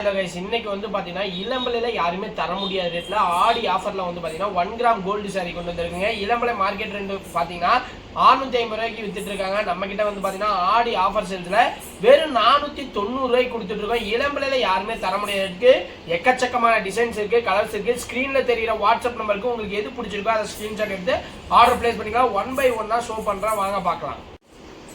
இன்னைக்கு வந்து பாத்தீங்கன்னா இளம்பலையில யாருமே தர முடியாத ரேட்ல ஆடி ஆஃபர்ல வந்து பாத்தீங்கன்னா 1 கிராம் கோல்டு சாரி கொண்டு வந்திருக்குங்க. இளம்பலை மார்க்கெட் ரெண்டு பாத்தீங்கன்னா 650 ரூபாய்க்கு வித்துட்டு இருக்காங்க. நம்ம கிட்ட வந்து பாத்தீங்கன்னா ஆடி ஆஃபர் சேல்ஸ்ல வெறும் 490 ரூபாய்க்கு கொடுத்துட்டு இருக்கோம். இளம்பலையில யாருமே தர முடியாததுக்கு எக்கச்சக்கமான டிசைன்ஸ் இருக்கு, கலர்ஸ் இருக்கு. ஸ்கிரீன்ல தெரியுற வாட்ஸ்அப் நம்பருக்கு உங்களுக்கு எது பிடிச்சிருக்கோ அதை ஸ்கிரீன்ஷாட் எடுத்து ஆர்டர் பிளேஸ் பண்ணிக்கலாம். 1 by 1 ஷோ பண்றேன், வாங்க பார்க்கலாம்.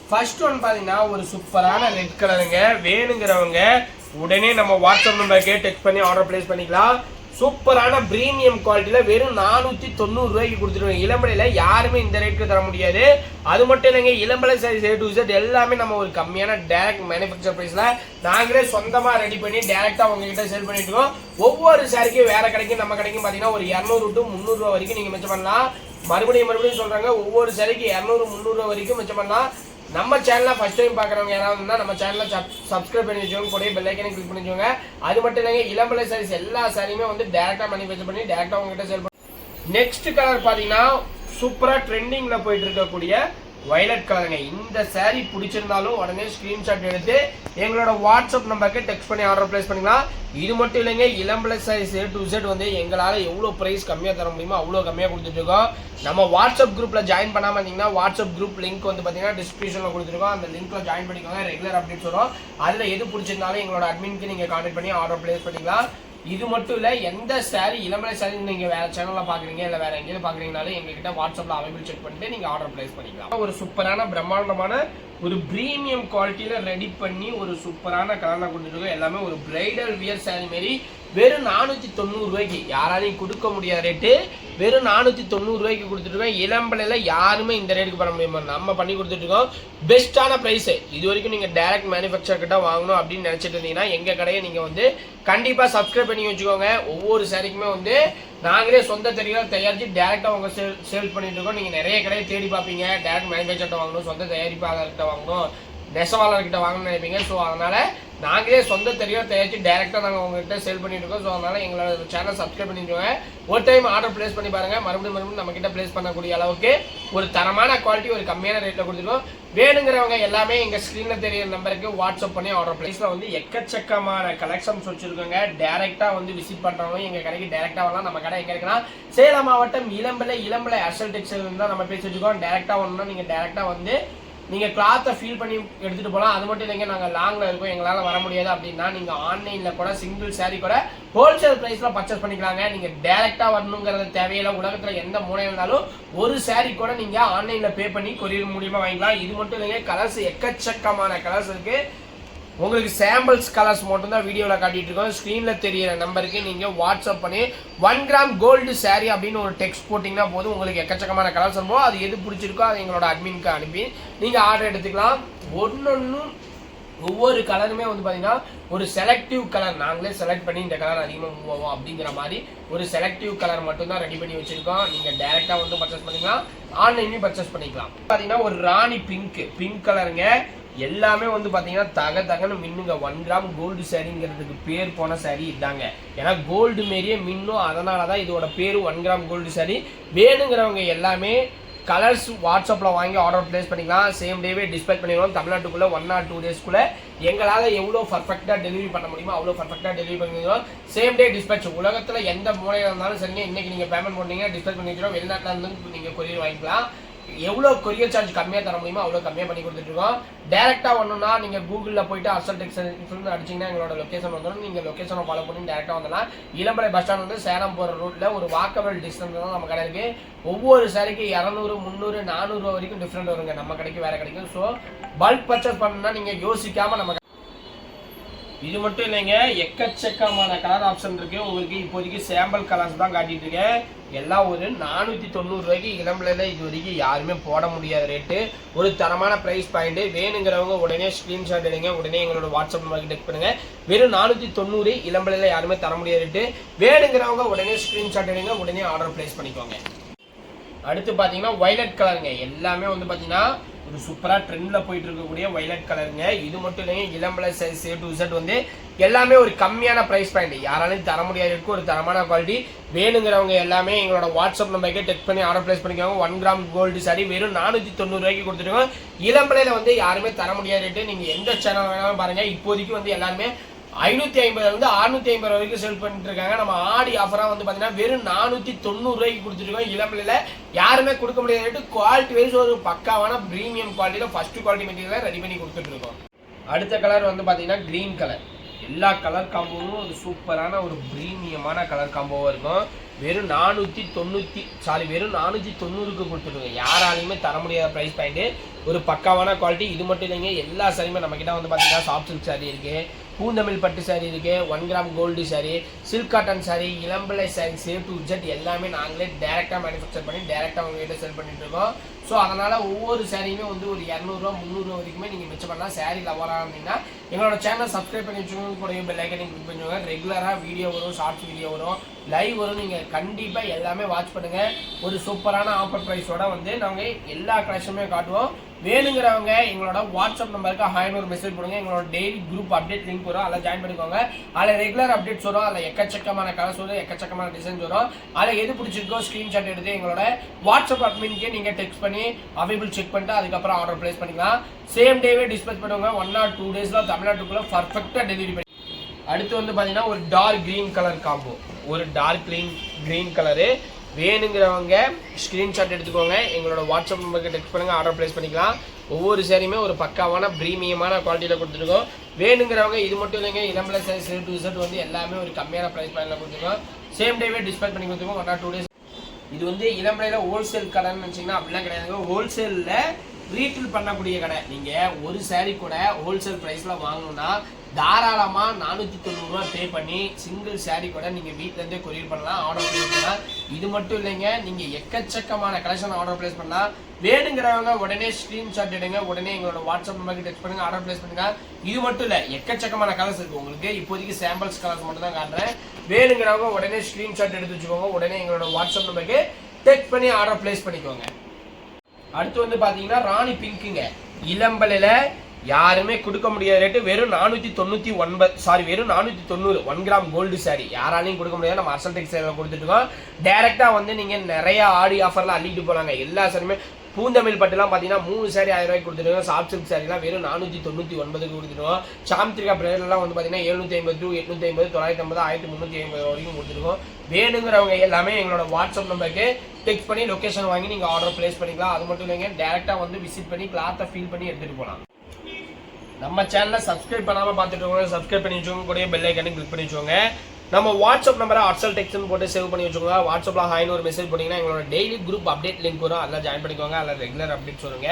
ஃபர்ஸ்ட் ஒன் பாத்தீங்கன்னா ஒரு சூப்பரான ரெட் கலருங்க. வேணுங்கிறவங்க உடனே நம்ம வாட்ஸ்அப் நம்பருக்கு டெக்ஸ்ட் பண்ணி ஆர்டர் பிளேஸ் பண்ணிக்கலாம். சூப்பரான பிரீமியம் குவாலிட்டியில வெறும் 490 ரூபாய்க்கு கொடுத்துருவோம். இளம்பலையில யாருமே இந்த ரேட்டுக்கு தர முடியாது. அது மட்டும் இல்லைங்க, இளம்பலை சாரீஸ் A to Z எல்லாமே நம்ம ஒரு கம்மியான டைரக்ட் மேனுஃபேக்சர் பிரைஸ்ல நாங்களே சொந்தமா ரெடி பண்ணி டைரக்டா உங்ககிட்ட சேல் பண்ணிட்டு இருக்கோம். ஒவ்வொரு சாரிக்கும் வேற கடைக்கும் நம்ம கடைக்கும் பாத்தீங்கன்னா ஒரு 200 to 300 ரூபாய் வரைக்கும் நீங்க மிச்சம் பண்ணலாம். மறுபடியும் சொல்றாங்க, ஒவ்வொரு சாரிக்கு 200 300 ரூபாய் வரைக்கும் மிச்சம் பண்ணலாம். நம்ம சேனலை ஃபர்ஸ்ட் டைம் பார்க்குறவங்க யாராவது இருந்தால் நம்ம சேனலை சப்ஸ்கிரைப் பண்ணி வச்சுக்கோங்க, கூட பெல் ஐக்கனை கிளிக் பண்ணி வச்சுக்கோங்க. அது மட்டும் இல்லைங்க, இளம்பலை சாரீஸ் எல்லா சாரியுமே வந்து டேரெக்டாக மேனுஃபேக்சர் பண்ணி டேரெக்டாக உங்ககிட்ட சேல் பண்ணி. நெக்ஸ்ட் கலர் பார்த்தீங்கன்னா சூப்பராக ட்ரெண்டிங்கில் போயிட்டு இருக்கக்கூடிய வயலட் கலருங்க. இந்த சாரீ பிடிச்சிருந்தாலும் உடனே ஸ்கிரீன்ஷாட் எடுத்து எங்களோட வாட்ஸ்அப் நம்பருக்கு டெக்ஸ்ட் பண்ணி ஆர்டர் பிளேஸ் பண்ணிக்கலாம். இது மட்டும் இல்லைங்க, இளம்பலை சாரீஸ் A to Z வந்து எங்களால் எவ்வளோ ப்ரைஸ் கம்மியாக தர முடியுமோ அவ்வளோ கம்மியாக கொடுத்துட்டு இருக்கோம். நம்ம வாட்ஸ்அப் குரூப்பில் ஜாயின் பண்ணாமல் இருந்தீங்கன்னா வாட்ஸ்அப் குரூப் லிங்க் வந்து பார்த்தீங்கன்னா டிஸ்கிரிப்ஷனில் கொடுத்துருக்கோம். அந்த லிங்க்ல ஜாயின் பண்ணிக்கோங்க. ரெகுலர் அப்டேட்ஸ் வரும். அதில் எது பிடிச்சிருந்தாலும் எங்களோட அட்மின்க்கு நீங்கள் கான்டாக்ட் பண்ணி ஆர்டர் பிளேஸ் பண்ணிக்கலாம். இது மட்டும் இல்லை, எந்த சாரி இளம்பலை சாரி நீங்கள் வேற சேனலில் பார்க்குறீங்க இல்லை வேற எங்கேயும் பார்க்குறீங்கனாலும் எங்ககிட்ட வாட்ஸ்அப்பில் அவைபிள் செக் பண்ணிட்டு நீங்கள் ஆர்டர் பிளேஸ் பண்ணிக்கலாம். ஒரு சூப்பரான பிரம்மாண்டமான ஒரு பிரீமியம் குவாலிட்டியில ரெடி பண்ணி ஒரு சூப்பரான கலர்ல கொடுத்துருக்கோம். எல்லாமே ஒரு பிரைடல் வியர் சாரி மாரி வெறும் 490 ரூபாய்க்கு யாராலையும் கொடுக்க முடியாத ரேட்டு. வெறும் 490 ரூபாய்க்கு கொடுத்துருக்கோம். இளம்பலையில யாருமே இந்த ரேட்டுக்கு பண்ண முடியுமா, நம்ம பண்ணி கொடுத்துட்டு இருக்கோம். பெஸ்ட்டான பிரைஸ். இது வரைக்கும் நீங்க டைரக்ட் மேனுஃபேக்சர் கிட்ட வாங்கணும் அப்படின்னு நினைச்சிட்டு இருந்தீங்கன்னா எங்க கடையை நீங்க வந்து கண்டிப்பா சப்ஸ்கிரைப் பண்ணி வச்சுக்கோங்க. ஒவ்வொரு சாரிக்குமே வந்து நாங்களே சொந்த தயாரிச்சு டேரக்டா உங்க சேல் பண்ணிட்டு இருக்கோம். நீங்க நிறைய கடையை தேடி பார்ப்பீங்க, டைரக்ட் மேனுஃபேக்சர் வாங்கணும், சொந்த தயாரிப்பாளர்கிட்ட வாங்கணும், நெசவாளர்கிட்ட வாங்கணும்னு நினைப்பீங்க. ஸோ அதனால நாங்களே சொந்த தயாரிச்சு டைரக்டா நாங்கள் உங்ககிட்ட சேல் பண்ணிட்டு இருக்கோம். ஸோ அதனால எங்களோட சேனல் சப்ஸ்கிரைப் பண்ணிக்கோங்க. ஒரு டைம் ஆர்டர் பிளேஸ் பண்ணி பாருங்க. மறுபடியும் நம்ம கிட்ட பிளேஸ் பண்ணக்கூடிய அளவுக்கு ஒரு தரமான குவாலிட்டி ஒரு கம்மியான ரேட்ல கொடுத்துருக்கோம். வேணுங்கிறவங்க எல்லாமே எங்க ஸ்கிரீன்ல தெரியுற நம்பருக்கு வாட்ஸ்அப் பண்ணி ஆர்டர் பிளேஸ்ல வந்து எக்கச்சக்கமான கலெக்ஷன்ஸ் வச்சிருக்கோங்க. டைரக்டா வந்து விசிட் பண்றவங்க எங்க கடைக்கு டைரக்டா வரலாம். நம்ம கடை எங்க இருக்குன்னா சேலம் மாவட்டம் இளம்பலை அர்சல் டெக்ஸ்டைல் தான் நம்ம பேசி வச்சுக்கோம். டைரக்டா வரணும்னா நீங்க டைரக்டா வந்து நீங்க கிளாத்தை ஃபீல் பண்ணி எடுத்துட்டு போகலாம். அது மட்டும் இல்லைங்க, நாங்கள் லாங்ல இருக்கோம், எங்களால் வர முடியாது அப்படின்னா நீங்க ஆன்லைன்ல கூட சிங்கிள் சாரி கூட ஹோல்சேல் பிரைஸ்ல பர்ச்சேஸ் பண்ணிக்கலாங்க. நீங்க டைரக்டா வரணுங்கிறது தேவையில்லை. உலகத்துல எந்த மூலையில இருந்தாலும் ஒரு சாரி கூட நீங்க ஆன்லைன்ல பே பண்ணி கொரியர் மூலியமா வாங்கிக்கலாம். இது மட்டும் இல்லைங்க, கலர்ஸ் எக்கச்சக்கமான கலர்ஸ் இருக்கு. உங்களுக்கு சாம்பிள்ஸ் கலர்ஸ் மட்டும் தான் வீடியோவில் காட்டிட்டு இருக்கோம். ஸ்க்ரீனில் தெரியிற நம்பருக்கு நீங்கள் வாட்ஸ்அப் பண்ணி 1 கிராம் கோல்டு சாரி அப்படின்னு ஒரு டெக்ஸ்ட் போட்டிங்கன்னா போதும், உங்களுக்கு எக்கச்சக்கமான கலர்ஸ் இருக்கும். அது எது பிடிச்சிருக்கோ அதை எங்களோட அட்மின்க்கு அனுப்பி நீங்கள் ஆர்டர் எடுத்துக்கலாம். ஒவ்வொரு கலருமே வந்து பார்த்தீங்கன்னா ஒரு செலக்டிவ் கலர் நாங்களே செலக்ட் பண்ணி இந்த கலர் அதிகமாக மூவ் ஆகும் அப்படிங்கிற மாதிரி ஒரு செலக்டிவ் கலர் மட்டும் தான் ரெடி பண்ணி வச்சிருக்கோம். நீங்கள் டைரெக்டாக வந்து பர்ச்சேஸ் பண்ணிக்கலாம், ஆன்லைன்லையும் பர்ச்சேஸ் பண்ணிக்கலாம். பார்த்தீங்கன்னா ஒரு ராணி பிங்க் கலருங்க. எல்லாமே வந்து பாத்தீங்கன்னா தகன்னு மின்னுங்க. 1 கிராம் கோல்டு சாரிங்கிறதுக்கு பேர் போன சாரி இதாங்க. ஏன்னா கோல்டு மாரியே மின்னும், அதனாலதான் இதோட பேரு 1 கிராம் கோல்டு சாரி. வேணுங்கிறவங்க எல்லாமே கலர்ஸ் வாட்ஸ்அப்ல வாங்கி ஆர்டர் பிளேஸ் பண்ணிக்கலாம். சேம் டேவே டிஸ்பேச் பண்ணிடுவோம். தமிழ்நாட்டுக்குள்ள 1 or 2 டேஸ்க்குள்ள எங்களால் எவ்வளோ பர்ஃபெக்டாக டெலிவரி பண்ண முடியுமோ அவ்வளோ பர்ஃபெக்டாக டெலிவரி பண்ணிடுவோம். Same day dispatch. உலகத்தில் எந்த மூலையில் இருந்தாலும் சரிங்க, இன்னைக்கு நீங்கள் பேமெண்ட் பண்ணீங்க டிஸ்பேச் பண்ணி வச்சிடும். வெளிநாட்டில் இருந்து நீங்கள் கொரியர் வாங்கிக்கலாம். எவ்வளோ கொரியர் சார்ஜ் கம்மியாக தர முடியுமோ அவ்வளோ கம்மியாக பண்ணி கொடுத்துட்டு இருக்கோம். டேரெக்டாக வரணும்னா நீங்கள் கூகுளில் போயிட்டு அர்சல் டெக்ஸ்டைல்ஸ் அடிச்சிங்கன்னா எங்களோட லொக்கேஷன் வந்துடும். நீங்கள் லொக்கேஷனை ஃபாலோ பண்ணி டேரெக்டாக வந்துடலாம். இளம்பலை பஸ் ஸ்டாண்ட் வந்து சேலம் போகிற ரூட்டில் ஒரு வாக்கபிள் டிஸ்டன்ஸ் தான் நம்ம கடை இருக்குது. ஒவ்வொரு சாரிக்கு 200 300 400 ரூபா வரைக்கும் டிஃப்ரெண்ட் வருங்க. நம்ம கடைக்கு வேறு கிடைக்கும். ஸோ பல்க் பர்ச்சேஸ் பண்ணணும்னா நீங்கள் யோசிக்காமல் நம்ம இது மட்டும் இல்லைங்க, எக்கச்சக்கமான கலர் ஆப்ஷன் இருக்கு. உங்களுக்கு இப்போதைக்கு சாம்பிள் கலர்ஸ் தான் காட்டிட்டு இருக்கேன். எல்லாம் ஒரு 490 ரூபாய்க்கு இளம்பலையில இது வரைக்கும் யாருமே போட முடியாத ரேட்டு. ஒரு தரமான பிரைஸ் பாயிண்ட். வேணுங்கிறவங்க உடனே ஸ்கிரீன்ஷாட் எடுங்க, உடனே எங்களோட வாட்ஸ்அப் நம்பருக்கு டெக்ஸ்ட் பண்ணுங்க. வெறும் 490 இளம்பலையில யாருமே தர முடியாத ரேட்டு. வேணுங்கிறவங்க உடனே ஸ்கிரீன்ஷாட் எடுங்க, உடனே ஆர்டர் பிளேஸ் பண்ணிக்கோங்க. அடுத்து பாத்தீங்கன்னா வயலட் கலருங்க. எல்லாமே வந்து பாத்தீங்கன்னா ஒரு சூப்பரா ட்ரெண்ட்ல போயிட்டு இருக்கக்கூடிய வயலட் கலருங்க. இது மட்டும் இல்லைங்க, இளம்பலை சைஸ் A to Z வந்து எல்லாமே ஒரு கம்மியான பிரைஸ் பாயிண்ட். யாராலையும் தர முடியாத ஒரு தரமான குவாலிட்டி. வேணுங்கிறவங்க எல்லாமே எங்களோட வாட்ஸ்அப் நம்பருக்கு டெக்ஸ்ட் பண்ணி ஆர்டர் பிளேஸ் பண்ணிக்கோங்க. 1 கிராம் கோல்டு சாரி வெறும் 490 ரூபாய்க்கு கொடுத்துருக்கோம். இளம்பலையில வந்து யாருமே தர முடியாத ரேட்டு. நீங்க எந்த சேனல் வேணாலும் பாருங்க. இப்போதைக்கு வந்து எல்லாருமே 550 இருந்து 650 வரைக்கும் சேல் பண்ணிட்டு இருக்காங்க. நம்ம ஆடி ஆஃபரா வந்து பாத்தீங்கன்னா வெறும் 490 ரூபாய்க்கு கொடுத்துருக்கோம். இளம்பிள்ளையில யாருமே கொடுக்க முடியாத ரேட்டு, குவாலிட்டி வைஸ் ஒரு பக்காவான பிரீமியம் குவாலிட்டியில ஃபர்ஸ்ட் குவாலிட்டி மெட்டீரியல் ரெடி பண்ணி கொடுத்துட்டு இருக்கோம். அடுத்த கலர் வந்து பாத்தீங்கன்னா கிரீன் கலர். எல்லா கலர் காம்போவும் ஒரு சூப்பரான ஒரு பிரீமியமான கலர் காம்போவா இருக்கும். வெறும் 490க்கு கொடுத்துருங்க. யாராலையுமே தர முடியாத ப்ரைஸ் பாயிண்ட், ஒரு பக்காவான குவாலிட்டி. இது மட்டும் இல்லைங்க, எல்லா சாரியுமே நம்ம கிட்ட வந்து பார்த்தீங்கன்னா சாஃப்ட் சில்க் சாரி இருக்கு, பூந்தமிழ் பட்டு சாரி இருக்கு, 1 gram gold sari, silk cotton sari, Elampillai sari, சேவ் டு ஜெட் எல்லாமே நாங்களே டேரெக்டாக மேனுஃபேக்சர் பண்ணி டேரெக்டாக உங்ககிட்ட செல் பண்ணிட்டு இருக்கோம். ஸோ அதனால ஒவ்வொரு சாரியுமே வந்து ஒரு 200 300 வரைக்குமே நீங்கள் மிச்சம் பண்ணலாம். சாரி லவராக இருந்தீங்கன்னா எங்களோட சேனல் சப்ஸ்கிரைப் பண்ணி வச்சுக்கோங்க, கூட பெல் ஐக்கனை கிளிக் பண்ணுவாங்க. ரெகுலராக வீடியோ வரும், ஷார்ட்ஸ் வீடியோ வரும், லைவ் வரும். நீங்கள் கண்டிப்பாக எல்லாமே வாட்ச் பண்ணுங்க. ஒரு சூப்பரான ஆஃபர் ப்ரைஸோட வந்து நாங்கள் எல்லா கலெக்ஷனுமே காட்டுவோம். வேணுங்கிறவங்க எங்களோட வாட்ஸ்அப் நம்பருக்கு ஹாய்னு ஒரு மெசேஜ் பண்ணுங்க. எங்களோட டெய்லி குரூப் அப்டேட் லிங்க் வரும், அதில் ஜாயின் பண்ணிக்கோங்க. அதில் ரெகுலர் அப்டேட்ஸ் வரும், அதில் எக்கச்சக்கமான கலர்ஸ் வரும், எக்கச்சக்கமான டிசைன்ஸ் வரும். அதில் எது பிடிச்சிருக்கோ ஸ்க்ரீன்ஷாட் எடுத்து எங்களோட வாட்ஸ்அப் அட்மின்கே நீங்கள் டெக்ஸ்ட் பண்ணி அவைபிள் செக் பண்ணிட்டு அதுக்கப்புறம் ஆர்டர் பிளேஸ் பண்ணிக்கலாம். சேம் டேவே டிஸ்பேச் பண்ணுவாங்க. 1 or 2 டேஸில் தமிழ்நாட்டுக்குள்ள பர்ஃபெக்டாக டெலிவரி பண்ணி. அடுத்து வந்து பார்த்தீங்கன்னா ஒரு டார்க் கிரீன் கலர் காம்போ. ஒரு டார்க் கிரீன் கலரு வேணுங்கிறவங்க ஸ்க்ரீன்ஷாட் எடுத்துக்கோங்க, எங்களோட வாட்ஸ்அப் நம்பருக்கு டெக்ஸ்ட் பண்ணுங்கள், ஆர்டர் ப்ளேஸ் பண்ணிக்கலாம். ஒவ்வொரு சாரியுமே ஒரு பக்காவான பிரீமியமான குவாலிட்டியில் கொடுத்துருக்கோம். வேணுங்கிறவங்க இது மட்டும் இல்லைங்க, இளம்பிள்ளை சைஸ் டு Z வந்து எல்லாமே ஒரு கம்மியான ப்ரைஸ் பாயிண்டில் கொடுத்துருக்கோம். சேம் டேவே டிஸ்பேச் பண்ணி கொடுத்துருக்கோம். 1 or 2 டேஸ். இது வந்து இளம்பிள்ளையில ஹோல்சேல் கடைன்னு நினச்சிங்கன்னா அப்படிலாம் கிடையாதுங்க. ஹோல்சேலில் ரீஃபில் பண்ணக்கூடிய கடை. நீங்கள் ஒரு சாரி கூட ஹோல்சேல் ப்ரைஸில் வாங்கணும்னா தாராளமாக 490 ரூபா பே பண்ணி சிங்கிள் சாரி கூட நீங்கள் வீட்டிலேருந்தே கொரியர் பண்ணலாம், ஆர்டர் ப்ளேஸ் பண்ணலாம். இது மட்டும் இல்லைங்க, நீங்கள் எக்கச்சக்கமான கலெக்ஷன் ஆர்டர் ப்ளேஸ் பண்ணலாம். வேணுங்கிறவங்க உடனே ஸ்க்ரீன்ஷாட் எடுங்க, உடனே எங்களோட வாட்ஸ்அப் நம்பருக்கு டெக்ஸ்ட் பண்ணுங்க, ஆர்டர் ப்ளேஸ் பண்ணுங்க. இது மட்டும் இல்லை, எக்கச்சக்கமான கலர்ஸ் இருக்குது உங்களுக்கு. இப்போதைக்கு சாம்பிள்ஸ் கலர்ஸ் மட்டும் தான் காட்டுறேன். வேணுங்கிறவங்க உடனே ஸ்க்ரீன்ஷாட் எடுத்து வச்சுக்கோங்க, உடனே எங்களோட வாட்ஸ்அப் நம்பருக்கு டெக்ஸ்ட் பண்ணி ஆர்டர் ப்ளேஸ் பண்ணிக்கோங்க. அடுத்து வந்து பார்த்தீங்கன்னா ராணி பிங்க்குங்க. இளம்பிள்ளையில யாருமே கொடுக்க முடியாத ரேட்டு வெறும் 490 1 கிராம் கோல்டு சாரி யாராலையும் கொடுக்க முடியாது. நம்ம அர்சல் டெக்ஸ்டைலில் கொடுத்துட்டுருக்கோம். டேரெக்டாக வந்து நீங்கள் நிறைய ஆடி ஆஃபர்லாம் அள்ளிட்டு போகிறாங்க. எல்லா சாரியுமே பூந்தமிழ் பட்டுலாம் பார்த்தீங்கன்னா 3 சாரி 1000 ரூபாய்க்கு கொடுத்துருவோம். சாஃப்ட் சில்க் சாரிலாம் வெறும் 499க்கு கொடுத்துருவோம். சாம்திரிகா பிளேயர்லாம் வந்து பார்த்தீங்கன்னா 750 850 950 1350 வரைக்கும் கொடுத்துருக்கோம். வேணுங்கிறவங்க எல்லாமே எங்களோட வாட்ஸ்அப் நம்பருக்கு டெக்ஸ்ட் பண்ணி லொக்கேஷன் வாங்கி நீங்கள் ஆர்டர் பிளேஸ் பண்ணிக்கலாம். அது மட்டும் இல்லைங்க, டேரெக்டாக வந்து விசிட் பண்ணி கிளாத்தை ஃபீல் பண்ணி எடுத்துகிட்டு போகலாம். நம்ம சேனலை சப்ஸ்கிரைப் பண்ணாமல் பார்த்துட்டு இருக்கோங்க, சப்ஸ்கிரைப் பண்ணி வச்சுக்கோங்க, கூட பெல் ஐக்கனை கிளிக் பண்ணி வச்சுக்கோங்க. நம்ம வாட்ஸ்அப் நம்பரை அர்சல் டெக்ஸ்ட்னு போட்டு சேவ் பண்ணி வச்சுக்கோங்க. வாட்ஸ்அப்பில் ஹாய்னு ஒரு மெசேஜ் பண்ணிங்கன்னா எங்களோட டெய்லி குரூப் அப்டேட் லிங்க் வரும், அதில் ஜாயின் பண்ணிக்கோங்க. அதில் ரெகுலர் அப்டேட்ஸ் வருங்க.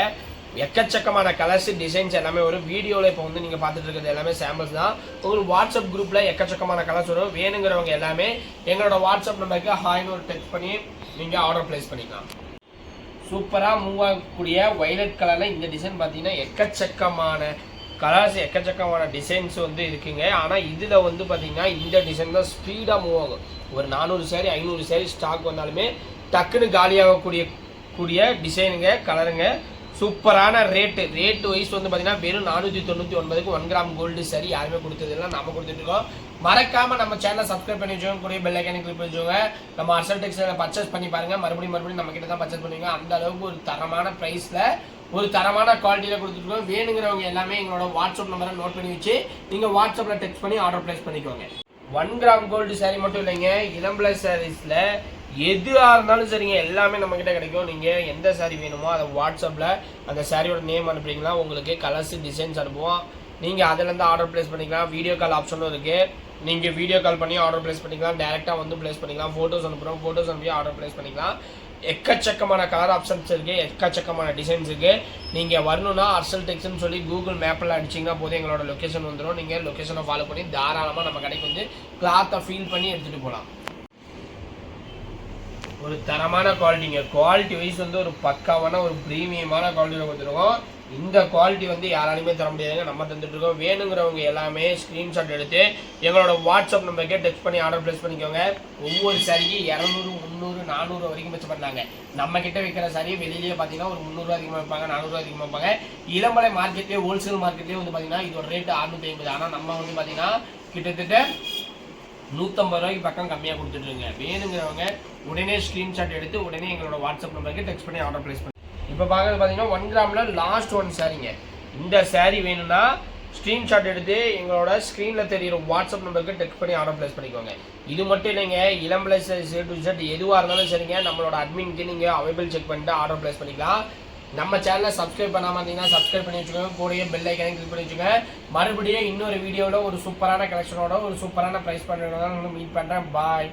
எக்கச்சக்கமான கலர்ஸ் டிசைன்ஸ் எல்லாமே வரும். வீடியோவில் இப்போ வந்து நீங்கள் பார்த்துட்டு இருக்கிறது எல்லாமே சாம்பிள்ஸ் தான். உங்களுக்கு வாட்ஸ்அப் குரூப்பில் எக்கச்சக்கமான கலர்ஸ் வரும். வேணுங்கிறவங்க எல்லாமே எங்களோட வாட்ஸ்அப் நம்பருக்கு ஹாய்னு ஒரு டெக்ஸ்ட் பண்ணி நீங்கள் ஆர்டர் பிளேஸ் பண்ணிக்கலாம். சூப்பராக மூவ் ஆகக்கூடிய வயலட் கலரில் இந்த டிசைன் பார்த்தீங்கன்னா எக்கச்சக்கமான கலர்ஸ், எக்கச்சக்கமான டிசைன்ஸ் வந்து இருக்குங்க. ஆனால் இதில் வந்து பார்த்தீங்கன்னா இந்த டிசைன் தான் ஸ்பீடாக மூவ் ஆகும். ஒரு 400 சாரி 500 சாரி ஸ்டாக் வந்தாலுமே டக்குன்னு காலியாகக்கூடிய டிசைனுங்க, கலருங்க. சூப்பரான ரேட்டு வைஸ் வந்து பார்த்தீங்கன்னா வெறும் 499க்கு 1 கிராம் கோல்டு சாரி யாருமே கொடுத்ததெல்லாம் நம்ம கொடுத்துட்ருக்கோம். மறக்காம நம்ம சேனலை சப்ஸ்கிரைப் பண்ணி வச்சுக்கோங்க, கூட பெல் ஐக்கனை கிளிக் பண்ணி வச்சுக்கோங்க. நம்ம அர்சல் டெக்ஸ்டைலை பர்ச்சேஸ் பண்ணி பாருங்க, மறுபடியும் நம்ம கிட்ட தான் பர்ச்சேஸ் பண்ணுவீங்க. அந்த அளவுக்கு ஒரு தரமான ப்ரைஸில் ஒரு தரமான குவாலிட்டியில் கொடுத்துருக்கோம். வேணுங்கிறவங்க எல்லாமே எங்களோட வாட்ஸ்அப் நம்பரை நோட் பண்ணி வச்சு நீங்கள் வாட்ஸ்அப்பில் டெக்ஸ்ட் பண்ணி ஆர்டர் பிளேஸ் பண்ணிக்கோங்க. 1 கிராம் கோல்டு சாரி மட்டும் இல்லைங்க, இளம்பிள்ளை சாரீஸில் எதுவாக இருந்தாலும் சரிங்க, எல்லாமே நம்மக்கிட்ட கிடைக்கும். நீங்கள் எந்த சாரி வேணுமோ அதை வாட்ஸ்அப்பில் அந்த சாரியோட நேம் அனுப்புறீங்களா, உங்களுக்கு கலர்ஸ் டிசைன்ஸ் அனுப்புவோம். நீங்கள் அதிலேருந்து ஆர்டர் பிளேஸ் பண்ணிக்கலாம். வீடியோ கால் ஆப்ஷனும் இருக்குது, நீங்கள் வீடியோ கால் பண்ணி ஆர்டர் பிளேஸ் பண்ணிக்கலாம். டேரெக்டாக வந்து பிளேஸ் பண்ணிக்கலாம். ஃபோட்டோஸ் அனுப்புகிறோம், ஃபோட்டோஸ் அனுப்பி ஆர்டர் பிளேஸ் பண்ணிக்கலாம். எக்கச்சக்கமான கலர் ஆப்ஷன்ஸ் இருக்குது, எக்கச்சக்கமான டிசைன்ஸ் இருக்குது. நீங்கள் வரணும்னா அர்சல் டெக்ஸ்ட்னு சொல்லி கூகுள் மேப்பில் அடிச்சிங்கன்னா போதும் எங்களோட லொக்கேஷன் வந்துடும். நீங்கள் லொக்கேஷனை ஃபாலோ பண்ணி தாராளமாக நம்ம கடைக்கு வந்து கிளாத்தை ஃபீல் பண்ணி எடுத்துகிட்டு போகலாம். ஒரு தரமான குவாலிட்டிங்க, குவாலிட்டி வைஸ் வந்து ஒரு பக்காவான ஒரு ப்ரீமியமான குவாலிட்டியில் கொடுத்துருக்கோம். இந்த குவாலிட்டி வந்து யாராலையுமே தர முடியாதுங்க, நம்ம தந்துட்டுருக்கோம். வேணுங்கிறவங்க எல்லாமே ஸ்க்ரீன்ஷாட் எடுத்து எங்களோட வாட்ஸ்அப் நம்பருக்கே டெக்ஸ்ட் பண்ணி ஆர்டர் பிளேஸ் பண்ணிக்கோங்க. ஒவ்வொரு சாரிக்கு 200 300 400 வரைக்கும் வச்சு பண்ணாங்க. நம்ம கிட்ட வைக்கிற சாரி வெளியிலேயே பார்த்தீங்கன்னா ஒரு 300 அதிகமாக வைப்பாங்க, 400 அதிகமாக வைப்பாங்க. இளம்பிள்ளை மார்க்கெட்லேயே ஹோல்சேல் மார்க்கெட்லேயே வந்து பார்த்தீங்கன்னா இதோட ரேட்டு 650. ஆனால் நம்ம வந்து பார்த்தீங்கன்னா கிட்டத்தட்ட 150 ரூபாய்க்கு பக்கம் கம்மியாக கொடுத்துட்டுருங்க. வேணுங்கிறவங்க உடனே ஸ்க்ரீன்ஷாட் எடுத்து உடனே எங்களோட வாட்ஸ்அப் நம்பருக்கு டெக்ஸ்ட் பண்ணி ஆர்டர் பிளேஸ் பண்ணி. இப்போ பார்க்குறது பார்த்தீங்கன்னா 1 கிராமில் லாஸ்ட் 1 சாரிங்க. இந்த சாரி வேணும்னா ஸ்க்ரீன்ஷாட் எடுத்து எங்களோட ஸ்க்ரீனில் தெரியிற வாட்ஸ்அப் நம்பருக்கு டெக்ஸ்ட் பண்ணி ஆர்டர் ப்ளேஸ் பண்ணிக்கோங்க. இது மட்டும் இல்லைங்க, இளம்பிள்ளை சைஸ் டு Z எதுவாக இருந்தாலும் சரிங்க, நம்மளோட அட்மின்க்கு நீங்கள் அவைபிள் செக் பண்ணிட்டு ஆர்டர் ப்ளேஸ் பண்ணிக்கலாம். நம்ம சேனலை சப்ஸ்கிரைப் பண்ணாமல் இருந்தீங்கன்னா சப்ஸ்கிரைப் பண்ணி வச்சுக்கோங்க, கூடயே பெல் ஐக்கானே கிளிக் பண்ணி வச்சுக்கோங்க. மறுபடியும் இன்னொரு வீடியோவில் ஒரு சூப்பரான கலெக்ஷனோட ஒரு சூப்பரான ப்ரைஸ் பண்ணுறதுனால மீட் பண்ணுறேன். பாய்.